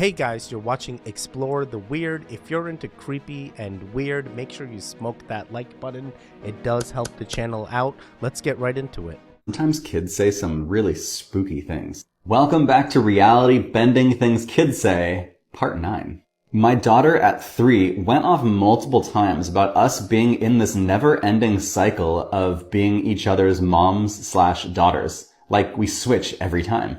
Hey guys, you're watching Explore the Weird. If you're into creepy and weird, make sure you smoke that like button. It does help the channel out. Let's get right into it. Sometimes kids say some really spooky things. Welcome back to Reality Bending Things Kids Say, Part 9. My daughter at 3 went off multiple times about us being in this never-ending cycle of being each other's moms/daughters. Like we switch every time.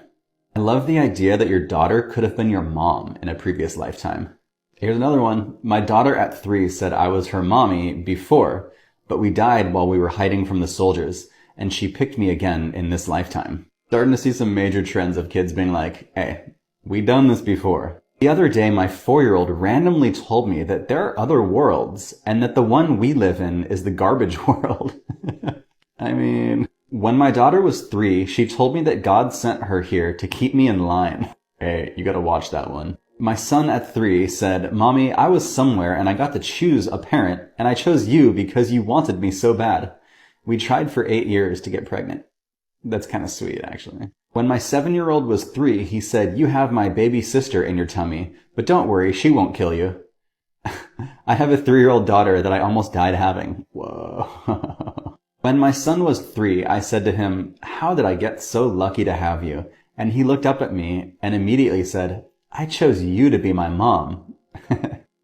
I love the idea that your daughter could have been your mom in a previous lifetime. Here's another one. My daughter at 3 said I was her mommy before, but we died while we were hiding from the soldiers, and she picked me again in this lifetime. Starting to see some major trends of kids being like, hey, we done this before. The other day, my 4-year-old randomly told me that there are other worlds, and that the one we live in is the garbage world. I mean... When my daughter was 3, she told me that God sent her here to keep me in line. Hey, you gotta watch that one. My son at 3 said, Mommy, I was somewhere and I got to choose a parent, and I chose you because you wanted me so bad. We tried for 8 years to get pregnant. That's kind of sweet, actually. When my 7-year-old was 3, he said, you have my baby sister in your tummy, but don't worry, she won't kill you. I have a 3-year-old daughter that I almost died having. Whoa. When my son was 3, I said to him, how did I get so lucky to have you? And he looked up at me and immediately said, I chose you to be my mom.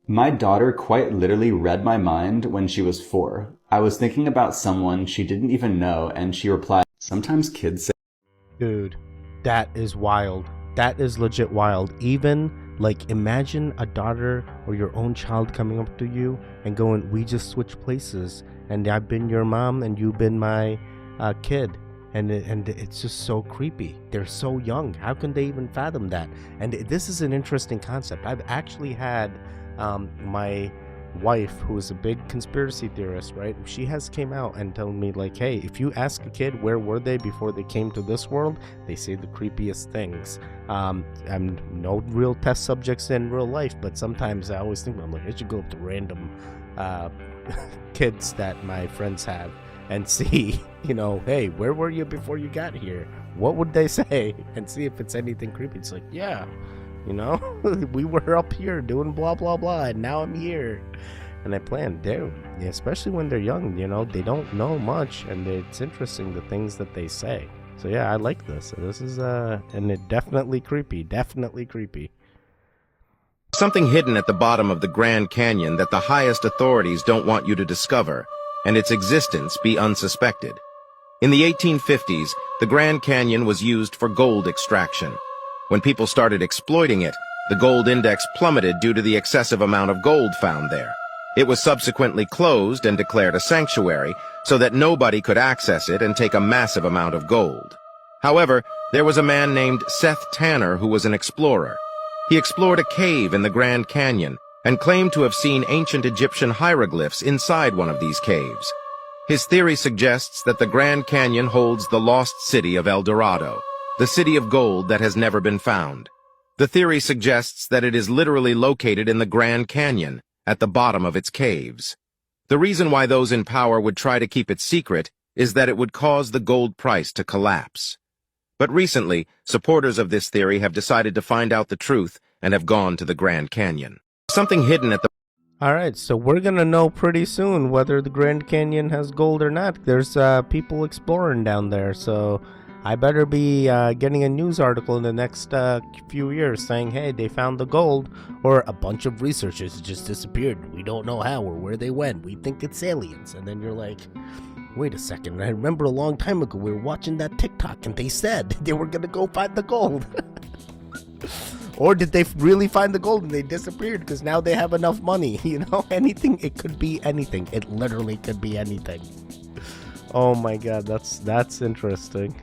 My daughter quite literally read my mind when she was 4. I was thinking about someone she didn't even know, and she replied, sometimes kids say... Dude, that is wild. That is legit wild. Even, like, imagine a daughter or your own child coming up to you and going, we just switched places. And I've been your mom and you've been my kid. And it's just so creepy. They're so young. How can they even fathom that? And this is an interesting concept. I've actually had my wife, who is a big conspiracy theorist, right? She has came out and told me, like, hey, if you ask a kid where were they before they came to this world, they say the creepiest things. I'm no real test subjects in real life, but sometimes I always think, I'm like, I should go up to random kids that my friends have and see, you know, hey, where were you before you got here? What would they say? And see if it's anything creepy. It's like, yeah, you know, we were up here doing blah blah blah and now I'm here. And I plan, dude, especially when they're young, you know, they don't know much, and it's interesting the things that they say. So yeah, I like this. This is and it definitely creepy. Something hidden at the bottom of the Grand Canyon that the highest authorities don't want you to discover, and its existence be unsuspected. In the 1850s, the Grand Canyon was used for gold extraction. When people started exploiting it, the gold index plummeted due to the excessive amount of gold found there. It was subsequently closed and declared a sanctuary so that nobody could access it and take a massive amount of gold. However, there was a man named Seth Tanner who was an explorer. He explored a cave in the Grand Canyon and claimed to have seen ancient Egyptian hieroglyphs inside one of these caves. His theory suggests that the Grand Canyon holds the lost city of El Dorado, the city of gold that has never been found. The theory suggests that it is literally located in the Grand Canyon, at the bottom of its caves. The reason why those in power would try to keep it secret is that it would cause the gold price to collapse. But recently, supporters of this theory have decided to find out the truth and have gone to the Grand Canyon. Something hidden at the... Alright, so we're gonna know pretty soon whether the Grand Canyon has gold or not. There's people exploring down there, so I better be getting a news article in the next few years saying, hey, they found the gold, or a bunch of researchers just disappeared. We don't know how or where they went. We think it's aliens. And then you're like, wait a second, I remember a long time ago we were watching that TikTok and they said they were gonna go find the gold. Or did they really find the gold and they disappeared because now they have enough money? You know, anything. It could be anything. It literally could be anything. Oh my god, that's interesting.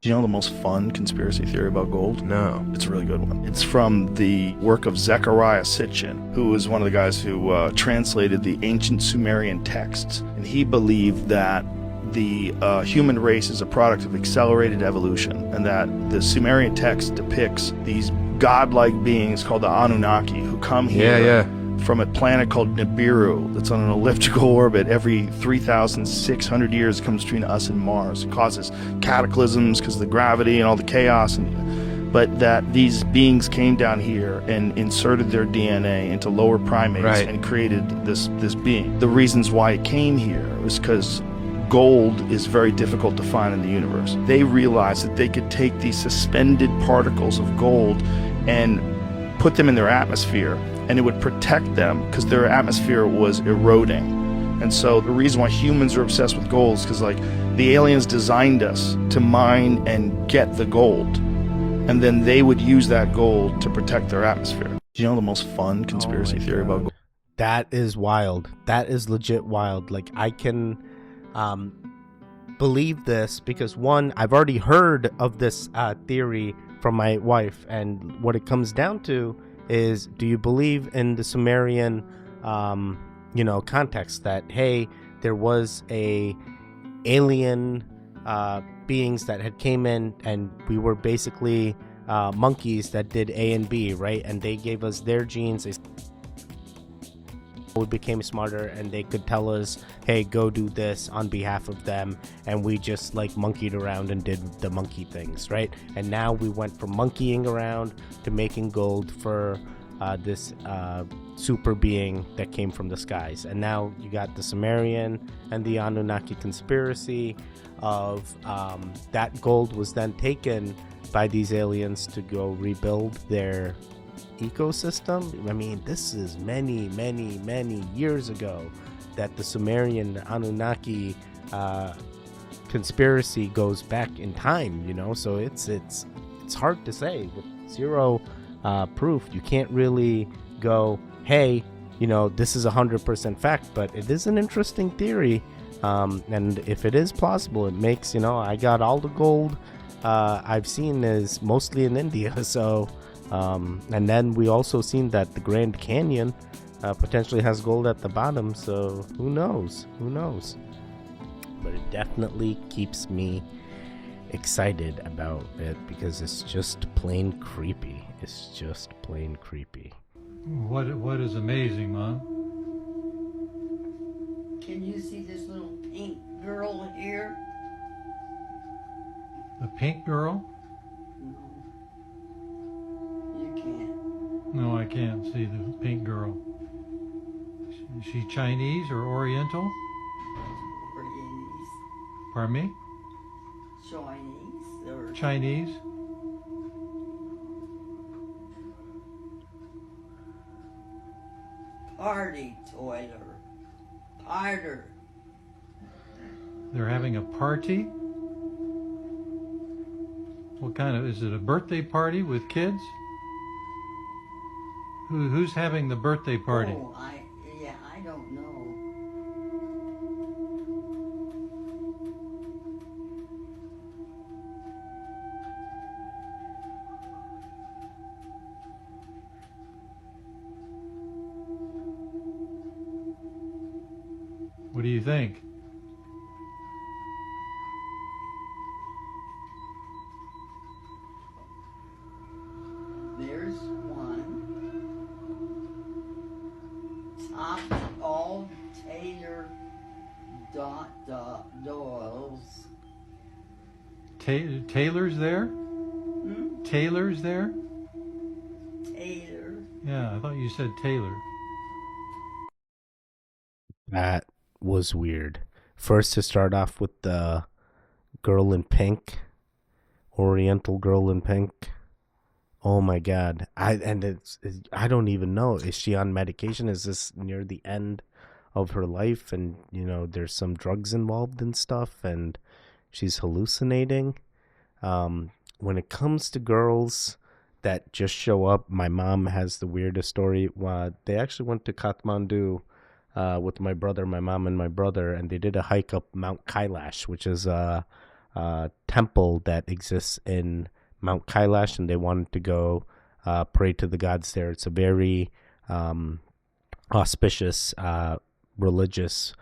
Do you know the most fun conspiracy theory about gold? No. It's a really good one. It's from the work of Zecharia Sitchin, who is one of the guys who translated the ancient Sumerian texts. And he believed that the human race is a product of accelerated evolution, and that the Sumerian text depicts these godlike beings called the Anunnaki who come here from a planet called Nibiru that's on an elliptical orbit every 3,600 years. It comes between us and Mars. It causes cataclysms because of the gravity and all the chaos, and but that these beings came down here and inserted their DNA into lower primates Right. and created this being. The reasons why it came here was because gold is very difficult to find in the universe. They realized that they could take these suspended particles of gold and put them in their atmosphere, and it would protect them because their atmosphere was eroding. And so the reason why humans are obsessed with gold is because, like, the aliens designed us to mine and get the gold, and then they would use that gold to protect their atmosphere. Do you know the most fun conspiracy theory about gold? That is wild. That is legit wild. Like, I can believe this because, one, I've already heard of this theory from my wife, and what it comes down to is, do you believe in the Sumerian context that, hey, there was a alien beings that had came in, and we were basically monkeys that did A and B, right? And they gave us their genes. We became smarter, and they could tell us, hey, go do this on behalf of them, and we just like monkeyed around and did the monkey things, right? And now we went from monkeying around to making gold for this super being that came from the skies. And now you got the Sumerian and the Anunnaki conspiracy of that gold was then taken by these aliens to go rebuild their ecosystem. I mean, this is many, many, many years ago that the Sumerian Anunnaki conspiracy goes back in time, so it's hard to say with zero proof. You can't really go, hey, this is 100% fact, but it is an interesting theory, and if it is plausible, it makes, I got all the gold I've seen is mostly in India, so and then we also seen that the Grand Canyon potentially has gold at the bottom, so who knows, but it definitely keeps me excited about it because it's just plain creepy. What is amazing, Mom? Can you see this little pink girl here? The pink girl? No. You can't. No, I can't see the pink girl. Is she Chinese or Oriental? Chinese. Pardon me? Chinese or Chinese? party toiler. Parter. They're having a party? What kind of, is it a birthday party with kids? Who's having the birthday party? Oh, I don't know. What do you think? There's one. Top all Taylor Doyle's. Taylor's there? Hmm? Taylor's there? Taylor. Yeah, I thought you said Taylor. That was weird. First, to start off with the girl in pink, Oriental girl in pink. Oh my God! I don't even know. Is she on medication? Is this near the end of her life? And there's some drugs involved and stuff, and she's hallucinating. When it comes to girls that just show up, my mom has the weirdest story. They actually went to Kathmandu with my brother, my mom, and my brother, and they did a hike up Mount Kailash, which is a temple that exists in Mount Kailash, and they wanted to go pray to the gods there. It's a very auspicious religious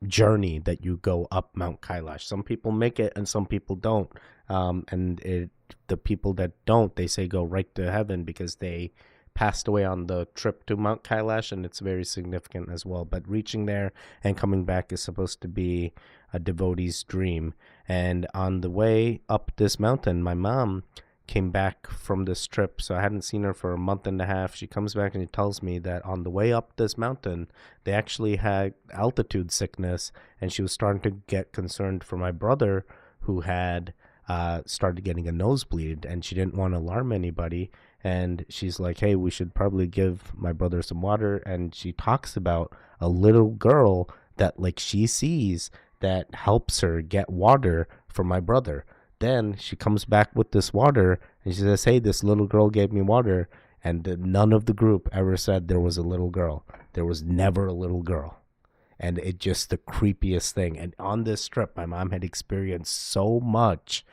journey that you go up Mount Kailash. Some people make it and some people don't, and the people that don't, they say go right to heaven because they passed away on the trip to Mount Kailash, and it's very significant as well. But reaching there and coming back is supposed to be a devotee's dream. And on the way up this mountain, my mom came back from this trip, so I hadn't seen her for a month and a half. She comes back and she tells me that on the way up this mountain, they actually had altitude sickness, and she was starting to get concerned for my brother, who had started getting a nosebleed, and she didn't want to alarm anybody. And she's like, hey, we should probably give my brother some water. And she talks about a little girl that like she sees that helps her get water for my brother. Then she comes back with this water and she says, hey, this little girl gave me water. And none of the group ever said there was a little girl. There was never a little girl. And it just the creepiest thing. And on this trip, my mom had experienced so much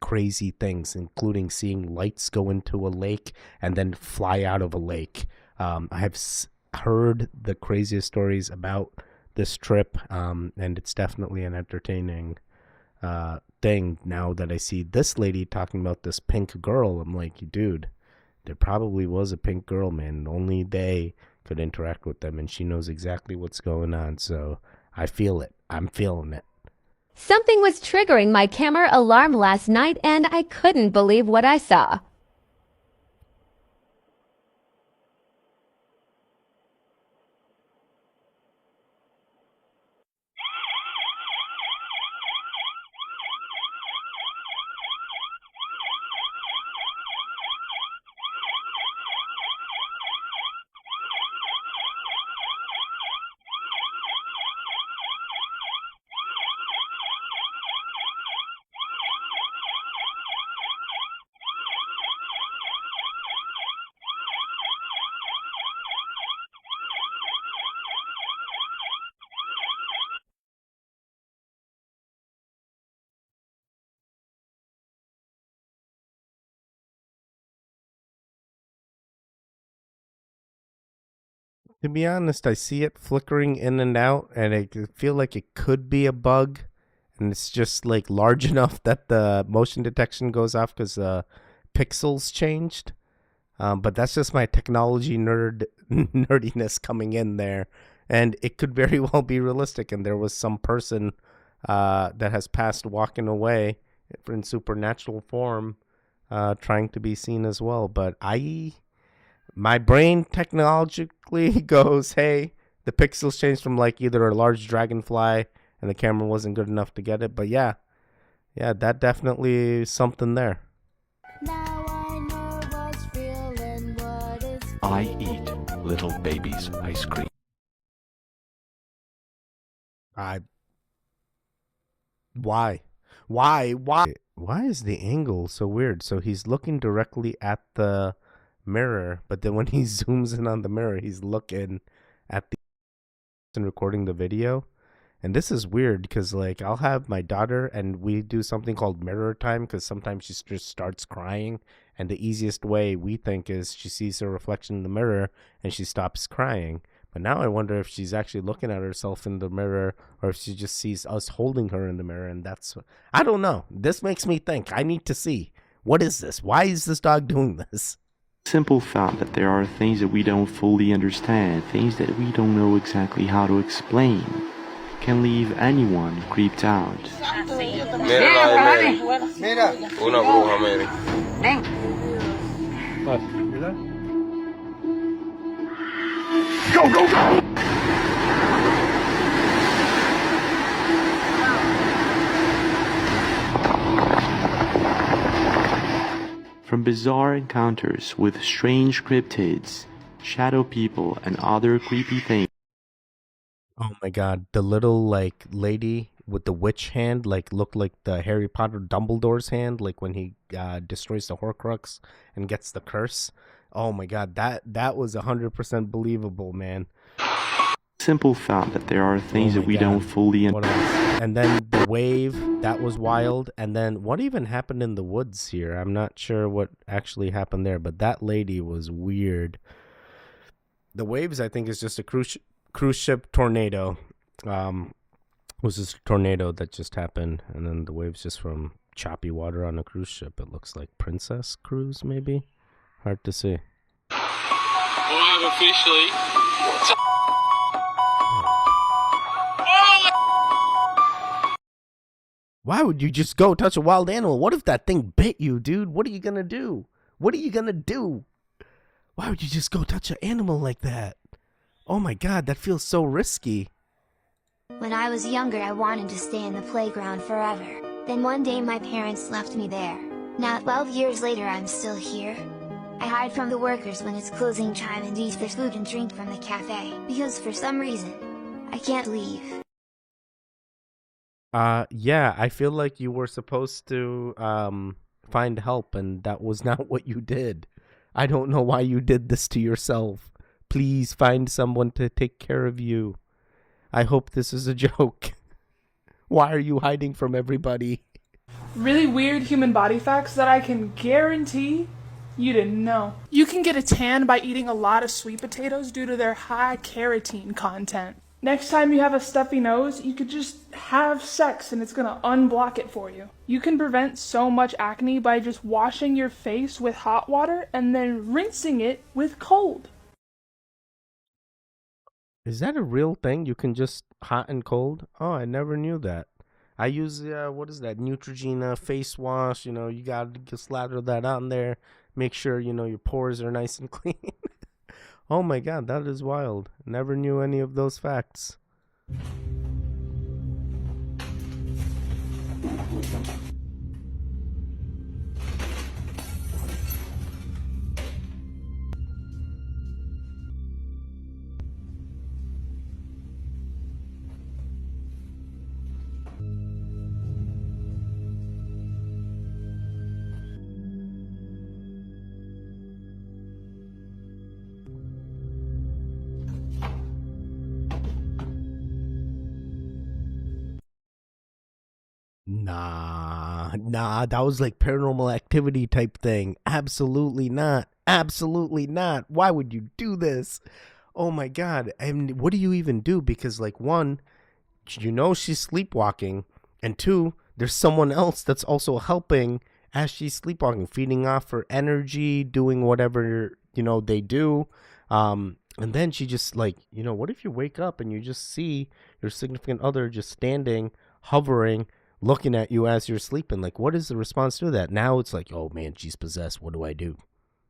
crazy things, including seeing lights go into a lake and then fly out of a lake. I have heard the craziest stories about this trip, and it's definitely an entertaining thing. Now that I see this lady talking about this pink girl, I'm like, dude, there probably was a pink girl, man. Only they could interact with them, and she knows exactly what's going on. So I feel it. I'm feeling it. Something was triggering my camera alarm last night, and I couldn't believe what I saw. To be honest, I see it flickering in and out, and I feel like it could be a bug, and it's just like large enough that the motion detection goes off because the pixels changed. But that's just my technology nerdiness coming in there, and it could very well be realistic. And there was some person that has passed walking away in supernatural form, trying to be seen as well. But my brain technologically goes, hey, the pixels changed from like either a large dragonfly and the camera wasn't good enough to get it. But yeah, that definitely is something there. I eat little babies' ice cream. Why is the angle so weird? So he's looking directly at the mirror, but then when he zooms in on the mirror, he's looking at the and recording the video. And this is weird because like I'll have my daughter and we do something called mirror time, because sometimes she just starts crying, and the easiest way we think is she sees her reflection in the mirror and she stops crying. But now I wonder if she's actually looking at herself in the mirror, or if she just sees us holding her in the mirror. And that's, I don't know. This makes me think. I need to see. What is this? Why is this dog doing this? Simple fact that there are things that we don't fully understand, things that we don't know exactly how to explain, can leave anyone creeped out. Go, go, go! From bizarre encounters with strange cryptids, shadow people, and other creepy things. Oh my god, the little like lady with the witch hand like looked like the Harry Potter Dumbledore's hand, like when he destroys the Horcrux and gets the curse. Oh my god, that was 100% believable, man. Simple fact that there are things that we don't fully understand. And then the wave, that was wild. And then what even happened in the woods here? I'm not sure what actually happened there, but that lady was weird. The waves, I think, is just a cruise ship tornado. Was this tornado that just happened, and then the waves just from choppy water on a cruise ship. It looks like Princess Cruise, maybe. Hard to see. Live officially. Why would you just go touch a wild animal? What if that thing bit you, dude? What are you gonna do? What are you gonna do? Why would you just go touch an animal like that? Oh my God, that feels so risky. When I was younger, I wanted to stay in the playground forever. Then one day my parents left me there. Now 12 years later, I'm still here. I hide from the workers when it's closing time and eat their food and drink from the cafe, because for some reason, I can't leave. Yeah, I feel like you were supposed to find help, and that was not what you did. I don't know why you did this to yourself. Please find someone to take care of you. I hope this is a joke. Why are you hiding from everybody? Really weird human body facts that I can guarantee you didn't know. You can get a tan by eating a lot of sweet potatoes due to their high carotene content. Next time you have a stuffy nose, you could just have sex and it's gonna unblock it for you. You can prevent so much acne by just washing your face with hot water and then rinsing it with cold. Is that a real thing? You can just hot and cold? Oh, I never knew that. I use, what is that, Neutrogena face wash. You know, you gotta just slather that on there. Make sure, you know, your pores are nice and clean. Oh my God, that is wild. Never knew any of those facts. Nah, that was like Paranormal Activity type thing. Absolutely not. Absolutely not. Why would you do this? Oh my God. And what do you even do? Because like one, you know she's sleepwalking, and two, there's someone else that's also helping as she's sleepwalking, feeding off her energy, doing whatever, you know, they do. And then she just like, you know, what if you wake up and you just see your significant other just standing, hovering, looking at you as you're sleeping? Like, what is the response to that? Now it's like, oh man, she's possessed. What do I do?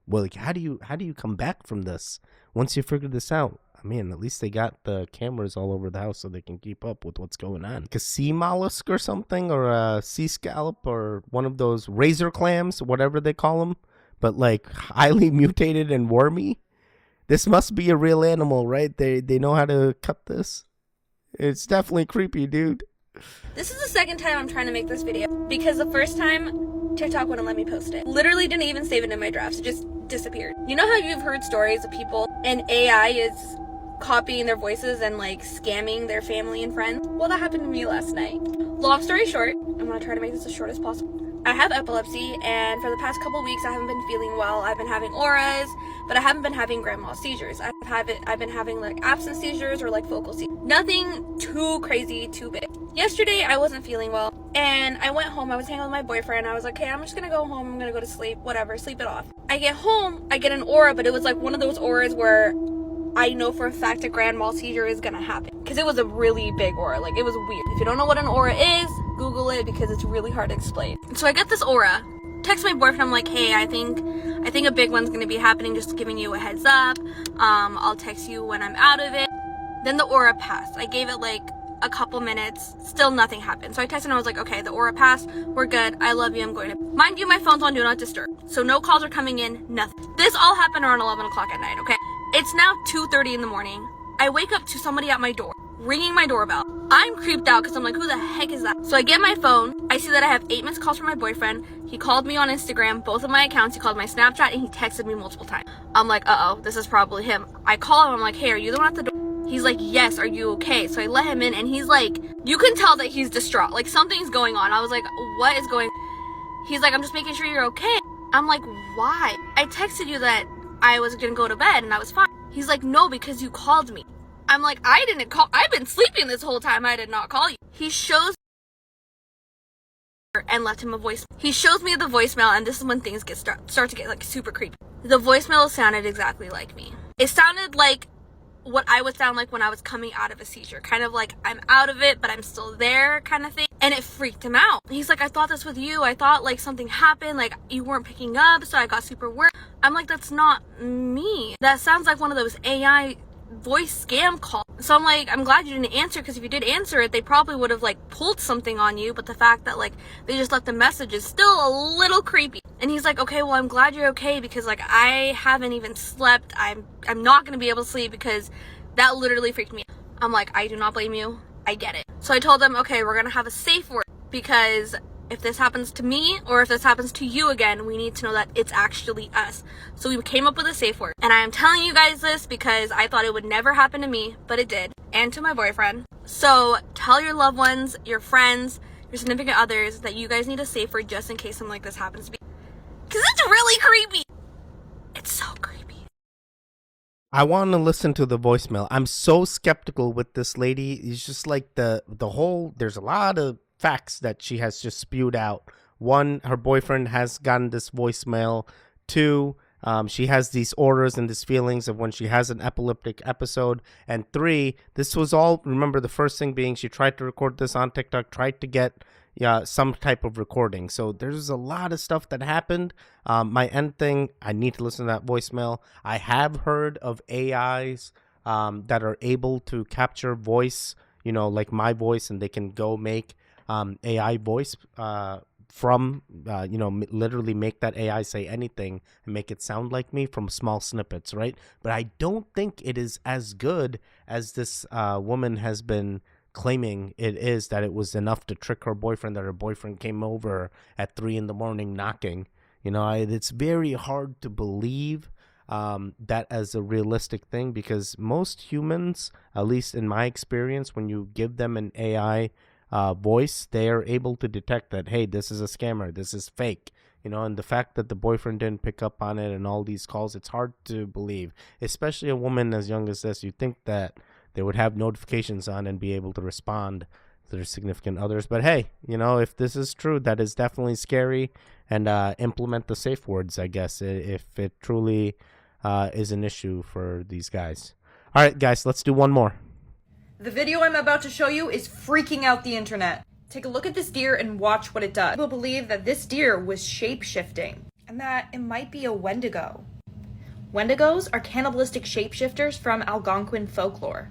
Well, like, how do you come back from this once you figure this out? I mean, at least they got the cameras all over the house so they can keep up with what's going on. Like a sea mollusk or something, or a sea scallop, or one of those razor clams, whatever they call them, but like highly mutated and wormy. This must be a real animal, right? They know how to cut this. It's definitely creepy, dude. This is the second time I'm trying to make this video because the first time TikTok wouldn't let me post it. Literally didn't even save it in my drafts. It just disappeared. You know how you've heard stories of people and AI is copying their voices and like scamming their family and friends? Well, that happened to me last night. Long story short, I'm gonna try to make this as short as possible. I have epilepsy, and for the past couple weeks I haven't been feeling well. I've been having auras, but I haven't been having grand mal seizures. I've been having like absence seizures or like focal seizures. Nothing too crazy, too big. Yesterday I wasn't feeling well, and I went home. I was hanging with my boyfriend. I was like, okay, I'm just gonna go home. I'm gonna go to sleep, whatever, sleep it off. I get home, I get an aura, but it was like one of those auras where I know for a fact a grand mal seizure is gonna happen, because it was a really big aura. Like, it was weird. If you don't know what an aura is, Google it, because it's really hard to explain. So I get this aura, text my boyfriend. I'm like, hey, I think a big one's gonna be happening, just giving you a heads up. I'll text you when I'm out of it. Then the aura passed. I gave it like a couple minutes, still nothing happened. So I texted and I was like, okay, the aura passed, we're good, I love you, I'm going to. Mind you, my phone's on do not disturb, so no calls are coming in, nothing. This all happened around 11 o'clock at night, okay? It's now 2:30 in the morning. I wake up to somebody at my door, ringing my doorbell. I'm creeped out because I'm like, who the heck is that? So I get my phone, I see that I have 8 missed calls from my boyfriend. He called me on Instagram, both of my accounts, he called my Snapchat, and he texted me multiple times. I'm like, uh-oh, this is probably him. I call him, I'm like, hey, are you the one at the door? He's like, yes, are you okay? So I let him in, and he's like, you can tell that he's distraught. Like, something's going on. I was like, what is going on? He's like, I'm just making sure you're okay. I'm like, why? I texted you that I was gonna go to bed and I was fine. He's like, no, because you called me. I'm like, I didn't call. I've been sleeping this whole time. I did not call you. He shows and left him a voice. He shows me the voicemail, and this is when things start to get like super creepy. The voicemail sounded exactly like me. It sounded like what I would sound like when I was coming out of a seizure. Kind of like I'm out of it, but I'm still there kind of thing. And it freaked him out. He's like, I thought this with you. I thought like something happened, like you weren't picking up, so I got super worried. I'm like, that's not me. That sounds like one of those AI voice scam calls. So I'm like, I'm glad you didn't answer, because if you did answer it, they probably would have like pulled something on you. But the fact that like they just left the message is still a little creepy. And he's like, okay, well, I'm glad you're okay, because like I haven't even slept. I'm not gonna be able to sleep because that literally freaked me out. I'm like, I do not blame you. I get it. So I told them, okay, we're gonna have a safe word, because if this happens to me or if this happens to you again, we need to know that it's actually us. So we came up with a safe word. And I am telling you guys this because I thought it would never happen to me, but it did. And to my boyfriend. So tell your loved ones, your friends, your significant others that you guys need a safe word just in case something like this happens to me. Because it's really creepy. It's so creepy. I want to listen to the voicemail. I'm so skeptical with this lady. It's just like the whole, there's a lot of facts that she has just spewed out. One, her boyfriend has gotten this voicemail. Two, she has these orders and these feelings of when she has an epileptic episode. And three, this was all, remember the first thing being she tried to record this on TikTok, tried to get some type of recording. So there's a lot of stuff that happened. My end thing, I need to listen to that voicemail. I have heard of AIs that are able to capture voice, like my voice, and they can go make AI voice from, literally make that AI say anything and make it sound like me from small snippets, right? But I don't think it is as good as this woman has been claiming it is, that it was enough to trick her boyfriend, that her boyfriend came over at 3 a.m. knocking. It's very hard to believe that as a realistic thing, because most humans, at least in my experience, when you give them an AI voice, they are able to detect that, hey, this is a scammer, this is fake. And the fact that the boyfriend didn't pick up on it and all these calls, it's hard to believe, especially a woman as young as this. You think that they would have notifications on and be able to respond to their significant others. But hey, if this is true, that is definitely scary. And implement the safe words, I guess, if it truly is an issue for these guys. All right, guys, let's do one more. The video I'm about to show you is freaking out the internet. Take a look at this deer and watch what it does. People believe that this deer was shape-shifting and that it might be a Wendigo. Wendigos are cannibalistic shapeshifters from Algonquin folklore.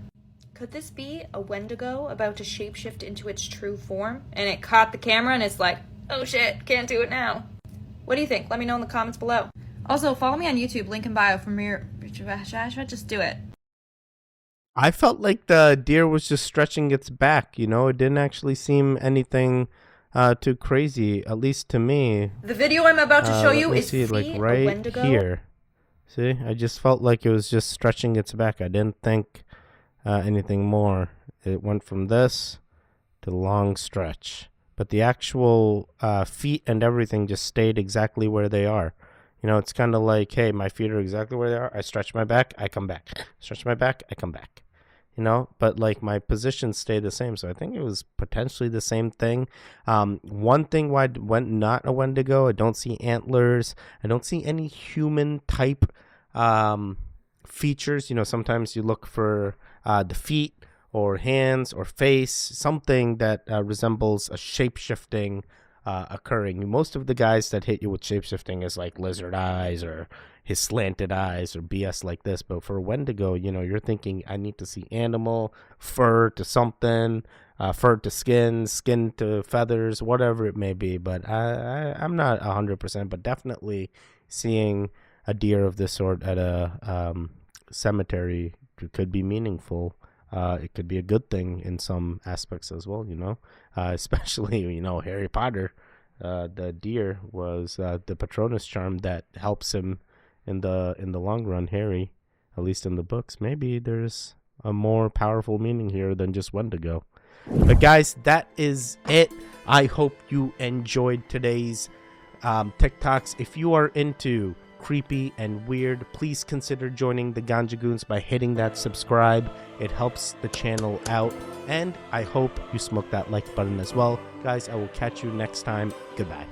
Could this be a Wendigo about to shapeshift into its true form? And it caught the camera and it's like, oh shit, can't do it now. What do you think? Let me know in the comments below. Also, follow me on YouTube, link in bio for more. Just do it. I felt like the deer was just stretching its back, it didn't actually seem anything too crazy, at least to me. The video I'm about to show you is like right here. See, I just felt like it was just stretching its back. I didn't think anything more. It went from this to the long stretch, but the actual feet and everything just stayed exactly where they are. It's kind of like, hey, my feet are exactly where they are. I stretch my back, I come back. Stretch my back, I come back. But like my position stayed the same. So I think it was potentially the same thing. One thing why it went not a Wendigo, I don't see antlers. I don't see any human type features. Sometimes you look for the feet or hands or face, something that resembles a shape-shifting occurring. Most of the guys that hit you with shape-shifting is like lizard eyes or his slanted eyes or BS like this. But for Wendigo, you're thinking, I need to see animal, fur to something, fur to skin, skin to feathers, whatever it may be. But I'm not 100%, but definitely seeing a deer of this sort at a cemetery could be meaningful. It could be a good thing in some aspects as well, especially, Harry Potter, the deer was the Patronus charm that helps him in the long run, Harry, at least in the books. Maybe there's a more powerful meaning here than just Wendigo. But guys, that is it. I hope you enjoyed today's TikToks. If you are into creepy and weird, please consider joining the Ganja Goons by hitting that subscribe. It helps the channel out, and I hope you smoke that like button as well. Guys, I will catch you next time. Goodbye.